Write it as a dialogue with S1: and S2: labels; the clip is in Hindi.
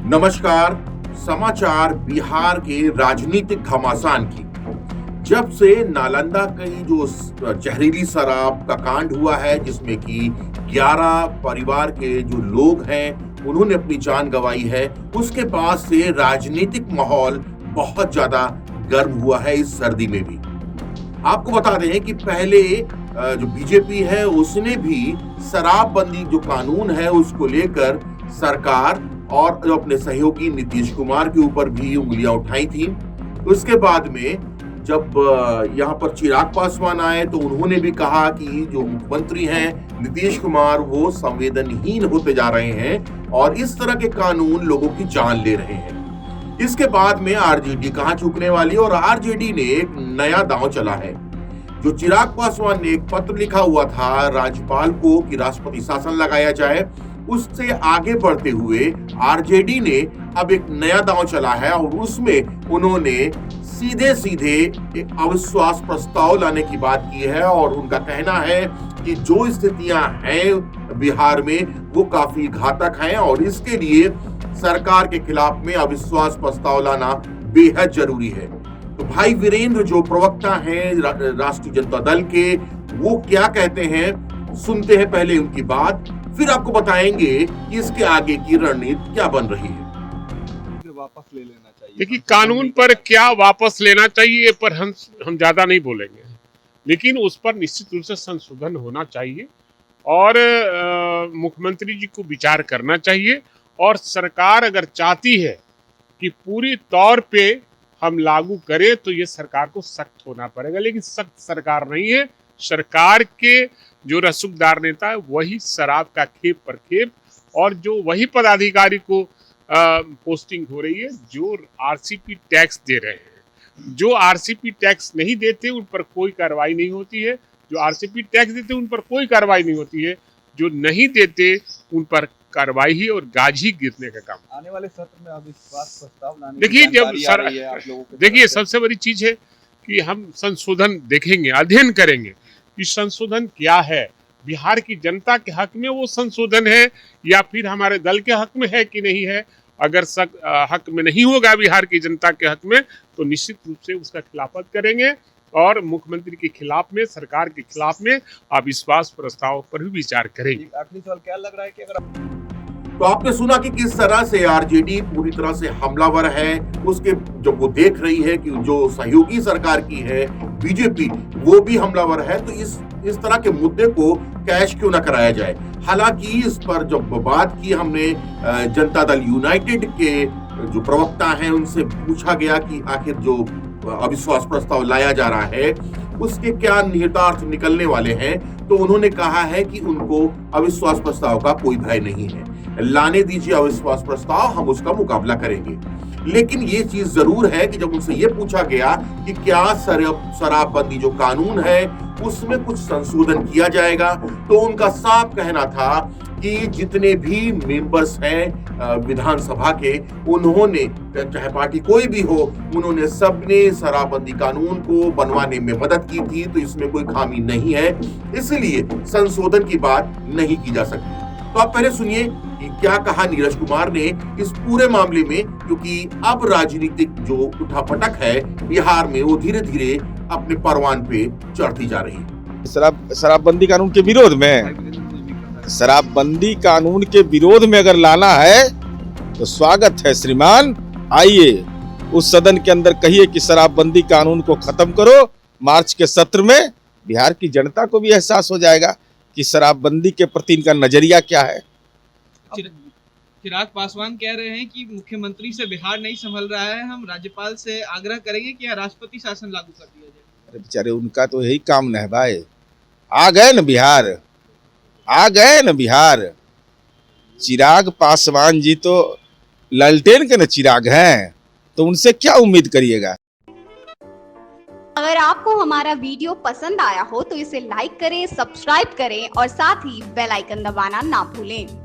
S1: नमस्कार। समाचार बिहार के राजनीतिक घमासान की। जब से नालंदा की जो जहरीली शराब का कांड हुआ है, जिसमें कि 11 परिवार के जो लोग हैं उन्होंने अपनी जान गंवाई है, उसके बाद से राजनीतिक माहौल बहुत ज्यादा गर्म हुआ है इस सर्दी में भी। आपको बता दें कि पहले जो बीजेपी है उसने भी शराबबंदी जो कानून है उसको लेकर सरकार और जो अपने सहयोगी नीतीश कुमार के ऊपर भी उंगलियां उठाई थी। उसके बाद में जब यहाँ पर चिराग पासवान आए तो उन्होंने भी कहा कि जो मुख्यमंत्री हैं नीतीश कुमार वो संवेदनहीन होते जा रहे हैं और इस तरह के कानून लोगों की जान ले रहे हैं। इसके बाद में आरजेडी कहां चूकने वाली, और आरजेडी ने एक नया दांव चला है। जो चिराग पासवान ने एक पत्र लिखा हुआ था राज्यपाल को कि राष्ट्रपति शासन लगाया जाए, उससे आगे बढ़ते हुए आरजेडी ने अब एक नया दांव चला है और उसमें उन्होंने सीधे सीधे एक अविश्वास प्रस्ताव लाने की बात की है। और उनका कहना है कि जो स्थितियां हैं बिहार में वो काफी घातक हैं और इसके लिए सरकार के खिलाफ में अविश्वास प्रस्ताव लाना बेहद जरूरी है। तो भाई वीरेंद्र जो प्रवक्ता हैं राष्ट्रीय जनता दल के, वो क्या कहते हैं, सुनते हैं पहले उनकी बात, फिर आपको बताएंगे कि इसके आगे की रणनीति क्या बन रही है।
S2: वापस ले लेना चाहिए।
S3: देखिए, कानून पर क्या वापस लेना चाहिए पर हम ज्यादा नहीं बोलेंगे, लेकिन उस पर निश्चित रूप से संशोधन होना चाहिए और मुख्यमंत्री जी को विचार करना चाहिए। और सरकार अगर चाहती है कि पूरी तौर पे हम लागू करें तो ये सरकार को सख्त होना पड़ेगा, लेकिन सख्त सरकार नहीं है। सरकार के जो रसूखदार नेता है वही शराब का खेप पर खेप, और जो वही पदाधिकारी को पोस्टिंग हो रही है जो आरसीपी टैक्स दे रहे हैं। जो आरसीपी टैक्स नहीं देते उन पर कोई कार्रवाई नहीं होती है, जो आरसीपी टैक्स देते उन पर कोई कार्रवाई नहीं होती है, जो नहीं देते उन पर कार्रवाई ही और गाज ही गिरने का काम।
S2: आने वाले सत्र में अविश्वास प्रस्ताव लाने
S3: देखिए, देखिए सबसे बड़ी चीज है कि हम संशोधन देखेंगे, अध्ययन करेंगे कि संशोधन क्या है, बिहार की जनता के हक में वो संशोधन है या फिर हमारे दल के हक में है कि नहीं है। अगर हक में नहीं होगा बिहार की जनता के हक में तो निश्चित रूप से उसका खिलाफत करेंगे और मुख्यमंत्री के खिलाफ में, सरकार के खिलाफ में अविश्वास प्रस्ताव पर भी विचार करेंगे।
S2: आखिरी सवाल, क्या लग रहा है कि अगर
S1: तो आपने सुना कि किस तरह से आरजेडी पूरी तरह से हमलावर है। उसके जब वो देख रही है कि जो सहयोगी सरकार की है बीजेपी वो भी हमलावर है, तो इस तरह के मुद्दे को कैश क्यों ना कराया जाए। हालांकि इस पर जब बात की हमने जनता दल यूनाइटेड के जो प्रवक्ता हैं उनसे पूछा गया कि आखिर जो अविश्वास प्रस्ताव लाया जा रहा है उसके क्या निहितार्थ निकलने वाले हैं, तो उन्होंने कहा है कि उनको अविश्वास प्रस्ताव का कोई भय नहीं है, लाने दीजिए अविश्वास प्रस्ताव, हम उसका मुकाबला करेंगे। लेकिन ये चीज जरूर है कि जब उनसे ये पूछा गया कि क्या शराबबंदी जो कानून है उसमें कुछ संशोधन किया जाएगा, तो उनका साफ कहना था कि जितने भी मेंबर्स हैं विधानसभा के, उन्होंने चाहे पार्टी कोई भी हो, उन्होंने सबने शराबबंदी कानून को बनवाने में मदद की थी, तो इसमें कोई खामी नहीं है, इसलिए संशोधन की बात नहीं की जा सकती। तो आप पहले सुनिए कि क्या कहा नीरज कुमार ने इस पूरे मामले में, क्योंकि अब राजनीतिक जो उठापटक है बिहार में वो धीरे धीरे अपने परवान पे चढ़ती जा रही है।
S4: शराबबंदी कानून के विरोध में, शराबबंदी कानून के विरोध में अगर लाना है तो स्वागत है श्रीमान, आइए उस सदन के अंदर कहिए कि शराबबंदी कानून को खत्म करो। मार्च के सत्र में बिहार की जनता को भी एहसास हो जाएगा कि शराबबंदी के प्रति इनका नजरिया क्या है।
S5: चिराग पासवान कह रहे हैं कि मुख्यमंत्री से बिहार नहीं संभल रहा है, हम राज्यपाल से आग्रह करेंगे कि राष्ट्रपति शासन लागू कर दिया जाए।
S4: अरे बेचारे, उनका तो यही काम न है भाई। आ गए न बिहार, आ गए न बिहार। चिराग पासवान जी तो लालटेन के न चिराग हैं, तो उनसे क्या उम्मीद करिएगा।
S6: अगर आपको हमारा वीडियो पसंद आया हो तो इसे लाइक करें, सब्सक्राइब करें और साथ ही बेल आइकन दबाना ना भूलें।